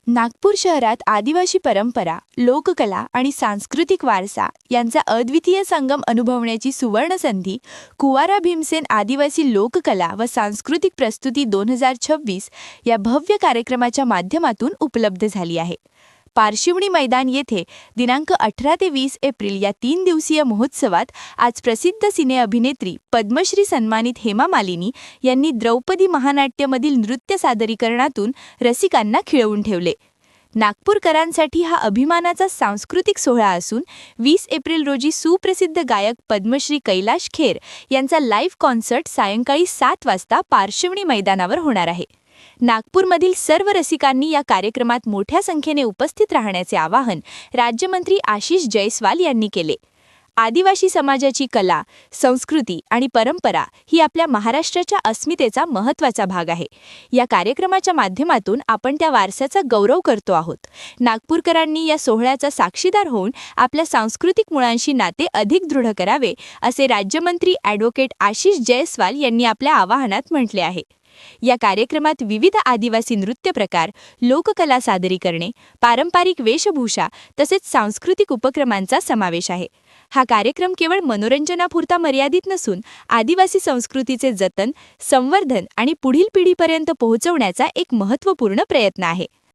नागपूर शहरात आदिवासी परंपरा, लोककला आणि सांस्कृतिक वारसा यांचा अद्वितीय संगम अनुभवण्याची सुवर्ण संधी कुवारा भीमसेन आदिवासी लोककला व सांस्कृतिक प्रस्तुती 2026 या भव्य कार्यक्रमाच्या माध्यमातून उपलब्ध झाली आहे. पारशिवनी मैदान येथे दिनांक 18 ते 20 एप्रिल या 3 दिवसीय महोत्सवात आज प्रसिद्ध सिने अभिनेत्री पद्मश्री सन्मानित हेमा मालिनी यांनी द्रौपदी महानाट्यमधील नृत्य सादरीकरणातून रसिकांना खिळवून ठेवले. नागपूरकरांसाठी हा अभिमानाचा सांस्कृतिक सोहळा असून 20 एप्रिल रोजी सुप्रसिद्ध गायक पद्मश्री कैलाश खेर यांचा लाईव्ह कॉन्सर्ट सायंकाळी 7 वाजता पारशिवनी मैदानावर होणार आहे. नागपूरमधील सर्व रसिकांनी या कार्यक्रमात मोठ्या संख्येने उपस्थित राहण्याचे आवाहन राज्यमंत्री आशिष जयस्वाल यांनी केले. आदिवासी समाजाची कला, संस्कृती आणि परंपरा ही आपल्या महाराष्ट्राच्या अस्मितेचा महत्त्वाचा भाग आहे. या कार्यक्रमाच्या माध्यमातून आपण त्या वारसाचा गौरव करतो आहोत. नागपूरकरांनी या सोहळ्याचा साक्षीदार होऊन आपल्या सांस्कृतिक मुळांशी नाते अधिक दृढ करावे, असे राज्यमंत्री ॲडव्होकेट आशिष जयस्वाल यांनी आपल्या आवाहनात म्हटले आहे. या कार्यक्रमात विविध आदिवासी नृत्य प्रकार, लोककला सादरीकरणे, पारंपरिक वेशभूषा तसेच सांस्कृतिक उपक्रमांचा समावेश आहे. हा कार्यक्रम केवळ मनोरंजनापुरता मर्यादित नसून आदिवासी संस्कृतीचे जतन, संवर्धन आणि पुढील पिढीपर्यंत पोहोचवण्याचा एक महत्त्वपूर्ण प्रयत्न आहे.